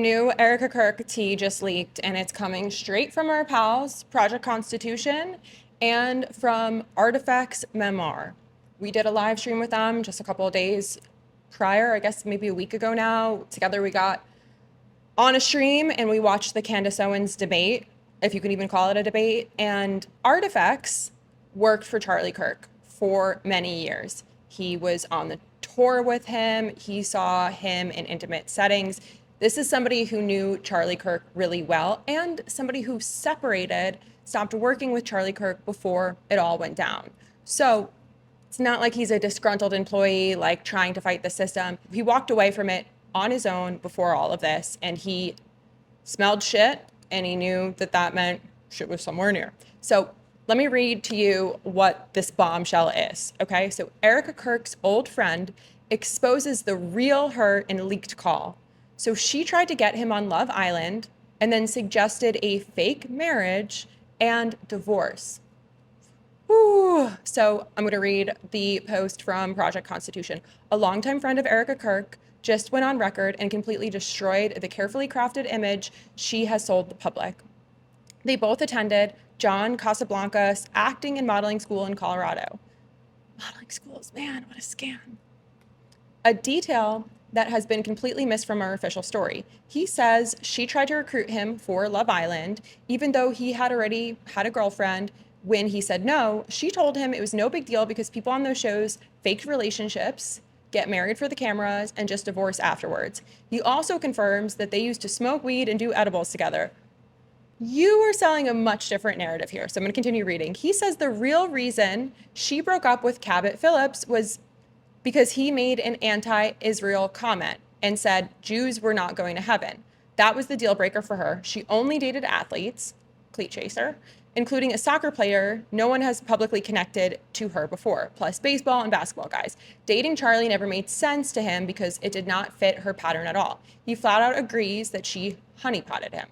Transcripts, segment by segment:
new Erika Kirk tea just leaked, and it's coming straight from our pals, Project Constitution, and from Artifacts Memoir. We did a live stream with them just a couple of days prior, I guess maybe a week ago now. Together we got on a stream and we watched the Candace Owens debate, if you can even call it a debate. And Artifacts worked for Charlie Kirk for many years. He was on the tour with him. He saw him in intimate settings. This is somebody who knew Charlie Kirk really well and somebody who stopped working with Charlie Kirk before it all went down. So it's not like he's a disgruntled employee, like trying to fight the system. He walked away from it on his own before all of this, and he smelled shit, and he knew that that meant shit was somewhere near. So let me read to you what this bombshell is, okay? So Erika Kirk's old friend exposes the real her in a leaked call. So she tried to get him on Love Island and then suggested a fake marriage and divorce. Whew. So I'm going to read the post from Project Constitution. A longtime friend of Erika Kirk just went on record and completely destroyed the carefully crafted image she has sold the public. They both attended John Casablanca's acting and modeling school in Colorado. Modeling schools, man, what a scam. A detail that has been completely missed from our official story. He says she tried to recruit him for Love Island, even though he had already had a girlfriend. When he said no, she told him it was no big deal because people on those shows faked relationships, get married for the cameras, and just divorce afterwards. He also confirms that they used to smoke weed and do edibles together. You are selling a much different narrative here, so I'm going to continue reading. He says the real reason she broke up with Cabot Phillips was because he made an anti-Israel comment and said Jews were not going to heaven. That was the deal breaker for her. She only dated athletes, cleat chaser, including a soccer player no one has publicly connected to her before, plus baseball and basketball guys. Dating Charlie never made sense to him because it did not fit her pattern at all. He flat out agrees that she honeypotted him.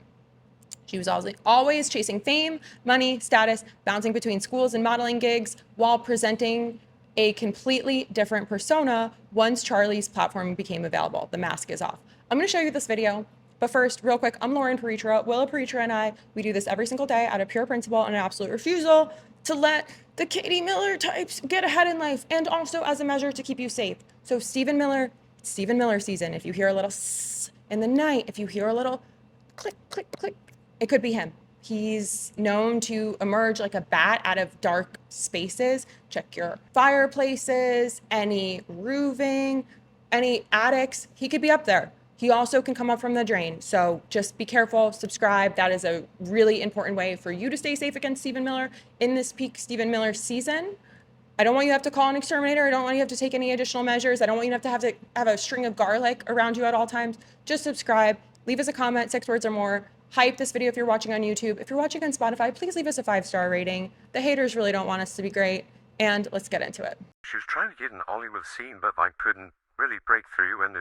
She was always chasing fame, money, status, bouncing between schools and modeling gigs while presenting a completely different persona once Charlie's platform became available. The mask is off. I'm going to show you this video. But first, real quick, I'm Lauren Paritra. Willa Paritra and I, we do this every single day out of pure principle and an absolute refusal to let the Katie Miller types get ahead in life, and also as a measure to keep you safe. So Stephen Miller, it's Stephen Miller season. If you hear a little sss in the night, if you hear a little click, click, click, it could be him. He's known to emerge like a bat out of dark spaces. Check your fireplaces, any roofing, any attics. He could be up there. He also can come up from the drain. So just be careful, subscribe. That is a really important way for you to stay safe against Stephen Miller in this peak Stephen Miller season. I don't want you to have to call an exterminator. I don't want you to have to take any additional measures. I don't want you to have a string of garlic around you at all times. Just subscribe, leave us a comment, 6 words or more. Hype this video if you're watching on YouTube. If you're watching on Spotify, please leave us a 5-star rating. The haters really don't want us to be great. And let's get into it. She was trying to get in the Hollywood scene, but like couldn't really break through. And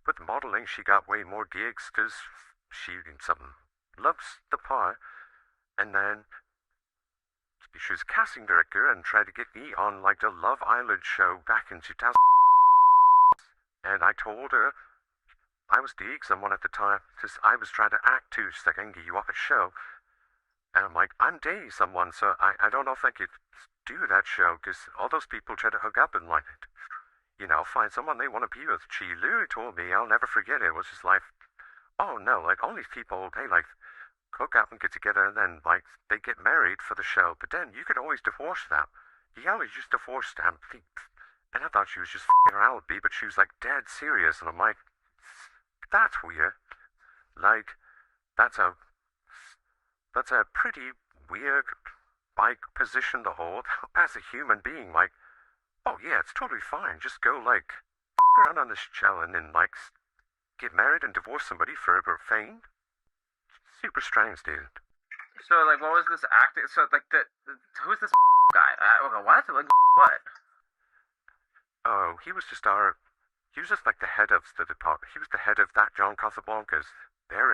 with the modeling, she got way more gigs because she loves the part. And then she was a casting director and tried to get me on like the Love Island show back in 2000. And I told her I was dating someone at the time because I was trying to act too. She's like, I can get you off a show. And I'm like, I'm dating someone, so I don't know if I could do that show because all those people try to hook up and like, find someone they want to be with. She literally told me, I'll never forget it. It was just like, oh no, like all these people, they like hook up and get together and then like they get married for the show. But then you could always divorce them. You can always just divorce them. And I thought she was just f***ing around with me, but she was like dead serious. And I'm like, that's weird. Like, that's a pretty weird, like, position to hold as a human being. Like, oh yeah, it's totally fine. Just go, like, around on this show and then, like, get married and divorce somebody for fame. Super strange, dude. So, like, what was this acting? So, like, who's this guy? What? Like, what? Oh, he was just like the head of the department. He was the head of that John Casablanca's. They're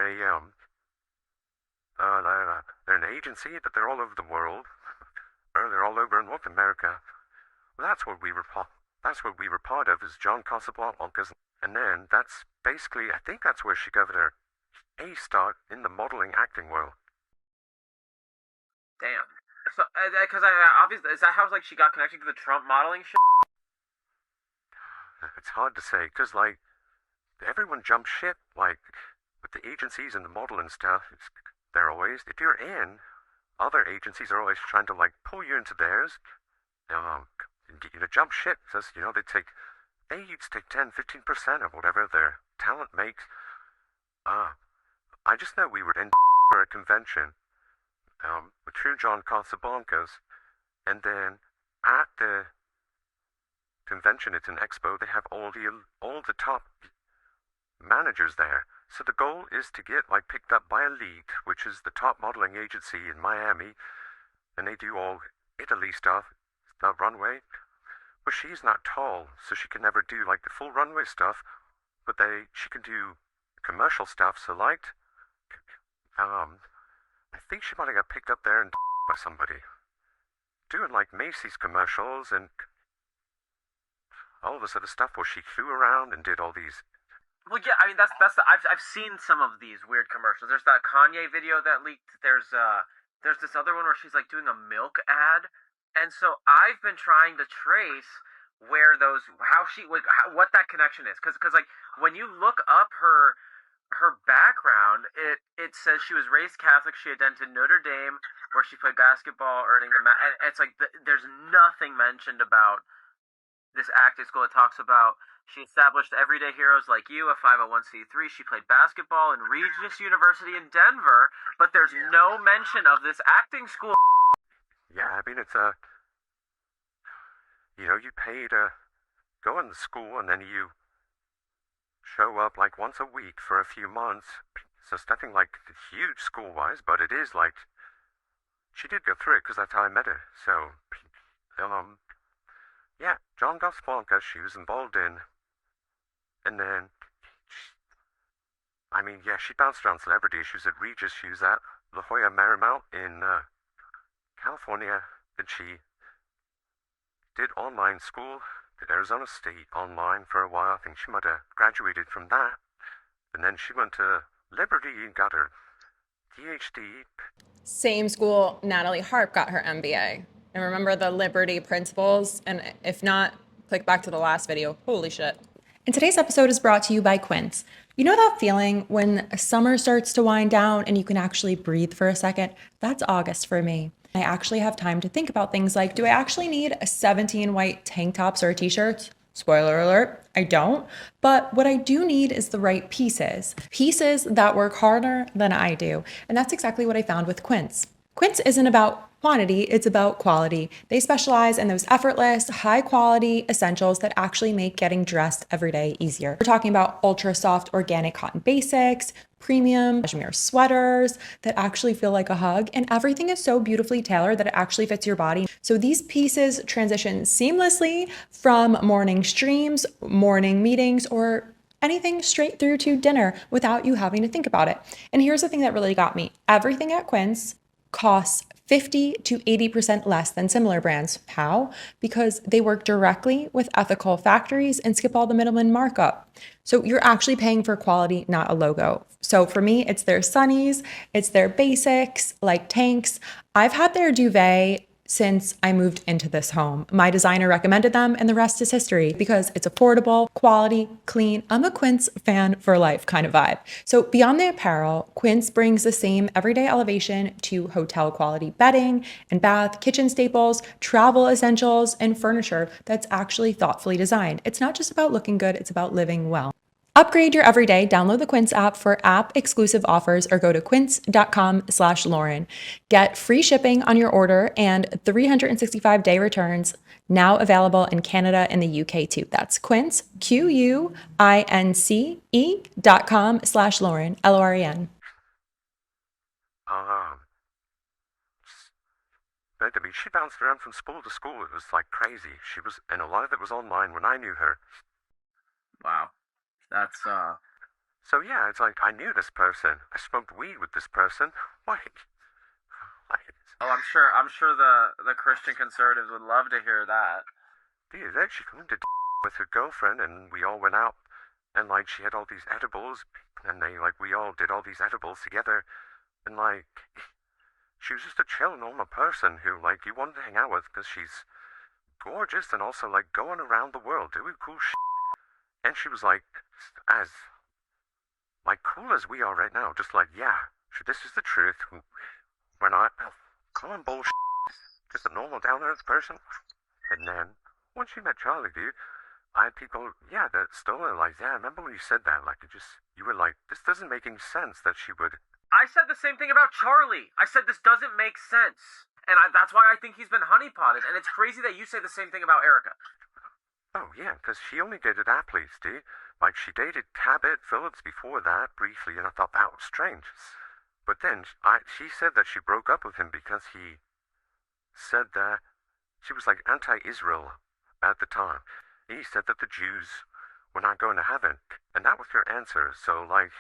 they're an agency, but they're all over the world. Or they're all over North America. Well, that's what we were part of, is John Casablanca's. And then that's basically, I think that's where she got her A start in the modeling acting world. Damn. So, because I obviously is that how like she got connected to the Trump modeling shit? It's hard to say, because, like, everyone jumps ship, like, with the agencies and the model and stuff. They're always, if you're in, other agencies are always trying to, like, pull you into theirs. And get you to jump ship. Says, they each take 10-15% of whatever their talent makes. I just know we were in for a convention, with True John Casablancas, and then at the convention, it's an expo, they have all the top managers there. So the goal is to get, like, picked up by Elite, which is the top modeling agency in Miami, and they do all Italy stuff, the runway. But she's not tall, so she can never do, like, the full runway stuff, but she can do commercial stuff. So, like, I think she might have got picked up there and by somebody doing, like, Macy's commercials and all this other stuff where she flew around and did all these. Well, yeah, I mean that's I've seen some of these weird commercials. There's that Kanye video that leaked. There's this other one where she's like doing a milk ad, and so I've been trying to trace where those what that connection is, because like when you look up her background, it says she was raised Catholic. She attended Notre Dame, where she played basketball, earning and it's like there's nothing mentioned about this acting school. It talks about she established Everyday Heroes Like You, a 501c3. She played basketball in Regis University in Denver, but there's no mention of this acting school. Yeah, I mean, it's you pay to go in the school, and then you show up, like, once a week for a few months. So it's nothing, like, huge school-wise, but it is, like, she did go through it, because that's how I met her. So, yeah, John Casablancas she was involved in. And then, she bounced around celebrity. She was at Regis. She was at La Jolla Marymount in California. And she did online school at Arizona State online for a while. I think she might have graduated from that. And then she went to Liberty and got her PhD. Same school Natalie Harp got her MBA. And remember the Liberty principles? And if not, click back to the last video. Holy shit. And today's episode is brought to you by Quince. You know that feeling when summer starts to wind down and you can actually breathe for a second? That's August for me. I actually have time to think about things like, do I actually need a 17 white tank tops or t-shirts? Spoiler alert, I don't. But what I do need is the right pieces. Pieces that work harder than I do. And that's exactly what I found with Quince. Quince isn't about quantity, it's about quality. They specialize in those effortless, high quality essentials that actually make getting dressed every day easier. We're talking about ultra soft organic cotton basics, premium cashmere sweaters that actually feel like a hug, and everything is so beautifully tailored that it actually fits your body. So these pieces transition seamlessly from morning streams, morning meetings, or anything straight through to dinner without you having to think about it. And here's the thing that really got me. Everything at Quince costs 50 to 80% less than similar brands. How? Because they work directly with ethical factories and skip all the middleman markup. So you're actually paying for quality, not a logo. So for me, it's their sunnies, it's their basics, like tanks. I've had their duvet since I moved into this home. My designer recommended them, and the rest is history because it's affordable, quality, clean. I'm a Quince fan for life kind of vibe. So beyond the apparel, Quince brings the same everyday elevation to hotel quality bedding and bath, kitchen staples, travel essentials, and furniture that's actually thoughtfully designed. It's not just about looking good, it's about living well. Upgrade your everyday. Download the Quince app for app-exclusive offers or go to quince.com/Lauren. Get free shipping on your order and 365-day returns, now available in Canada and the UK too. That's Quince, QUINCE.com/Lauren, LOREN. But I mean, she bounced around from school to school. It was like crazy. And a lot of it was online when I knew her. Wow. That's So yeah, it's like I knew this person. I smoked weed with this person. Like oh, I'm sure the Christian conservatives would love to hear that. dude, she went to with her girlfriend, and we all went out and like she had all these edibles, and we all did all these edibles together, and like she was just a chill, normal person who like you wanted to hang out with because she's gorgeous and also like going around the world doing cool shit. And she was like as like cool as we are right now, just like yeah, this is the truth. We're not calling bullshit. Just a normal down-to-earth person. And then once she met Charlie, dude, I had people, yeah, that still are like, yeah, I remember when you said that, like, you were like, this doesn't make any sense that she would. I said the same thing about Charlie. I said this doesn't make sense. And that's why I think he's been honeypotted. And it's crazy that you say the same thing about Erika. Oh, yeah, because she only dated athletes, dude. Like, she dated Tabitha Phillips before that, briefly, and I thought that was strange. But then, she said that she broke up with him because he said that she was, like, anti-Israel at the time. He said that the Jews were not going to heaven, and that was her answer. So, like,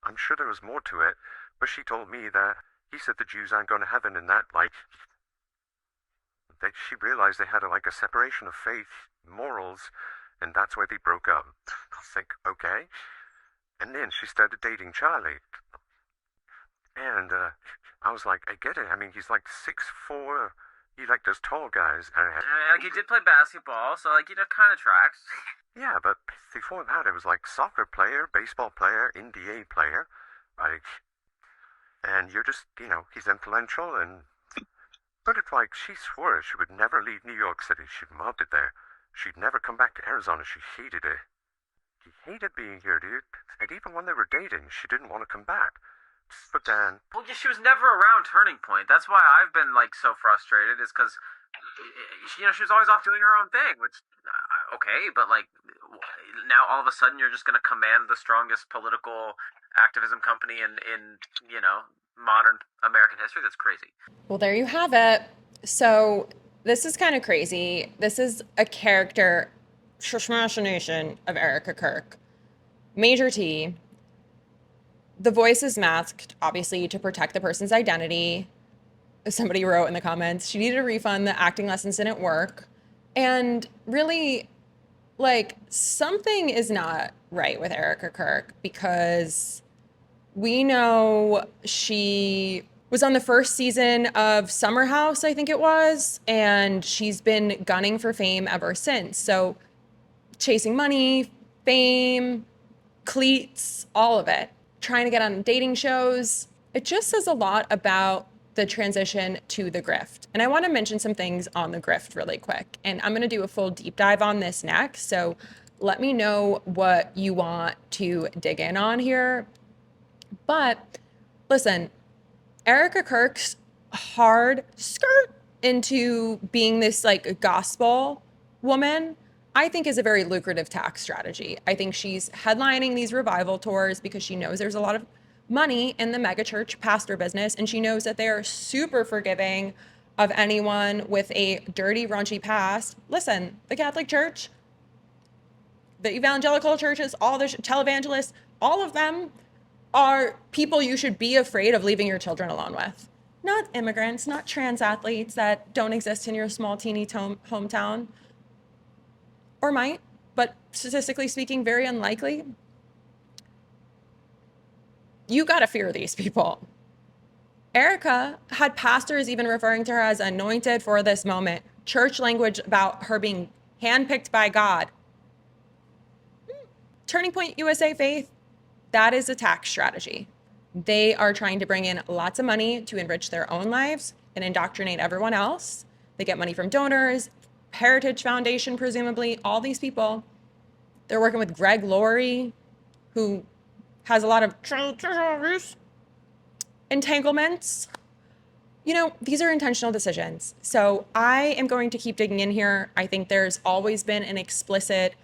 I'm sure there was more to it, but she told me that he said the Jews aren't going to heaven, and that, like, that she realized they had, like, a separation of faith, morals, and that's why they broke up. I was like, okay. And then she started dating Charlie. And, I was like, I get it. I mean, he's, like, 6'4". He like those tall guys. Like, he did play basketball, so, like, kind of tracks. Yeah, but before that, it was like soccer player, baseball player, NBA player, like, and you're just, he's influential, but it's like, she swore she would never leave New York City. She loved it there. She'd never come back to Arizona. She hated it. She hated being here, dude. And even when they were dating, she didn't want to come back. But then... Well, yeah, she was never around Turning Point. That's why I've been, like, so frustrated, is because, she was always off doing her own thing, which, okay, but, like, now all of a sudden you're just going to command the strongest political activism company in modern American history? That's crazy. Well, there you have it. So this is kind of crazy. This is a character assassination of Erika Kirk. Major T. The voice is masked, obviously, to protect the person's identity. Somebody wrote in the comments, she needed a refund, the acting lessons didn't work. And really, like, something is not right with Erika Kirk, because we know she was on the first season of Summer House, I think it was, and she's been gunning for fame ever since. So chasing money, fame, cleats, all of it. Trying to get on dating shows. It just says a lot about the transition to the grift. And I want to mention some things on the grift really quick. And I'm going to do a full deep dive on this next. So let me know what you want to dig in on here. But listen, Erika Kirk's hard skirt into being this like gospel woman, I think is a very lucrative tax strategy. I think she's headlining these revival tours because she knows there's a lot of money in the megachurch pastor business, and she knows that they are super forgiving of anyone with a dirty, raunchy past. Listen, the Catholic Church, the evangelical churches, all the televangelists, all of them are people you should be afraid of leaving your children alone with. Not immigrants, not trans athletes that don't exist in your small, teeny hometown. Or might, but statistically speaking, very unlikely. You gotta fear these people. Erika had pastors even referring to her as anointed for this moment. Church language about her being handpicked by God. Turning Point USA Faith, that is a tax strategy. They are trying to bring in lots of money to enrich their own lives and indoctrinate everyone else. They get money from donors, Heritage Foundation, presumably, all these people. They're working with Greg Laurie, who has a lot of entanglements. These are intentional decisions. So I am going to keep digging in here. I think there's always been an explicit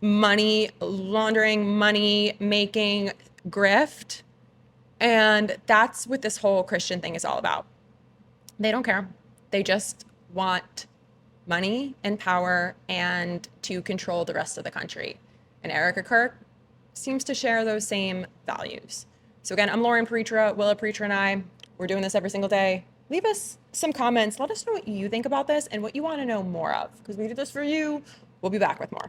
money laundering, money making grift. And that's what this whole Christian thing is all about. They don't care. They just want money and power and to control the rest of the country. And Erika Kirk seems to share those same values. So again, I'm Lauren Preitra, Willa Preitra and I. We're doing this every single day. Leave us some comments. Let us know what you think about this and what you want to know more of, because we do this for you. We'll be back with more.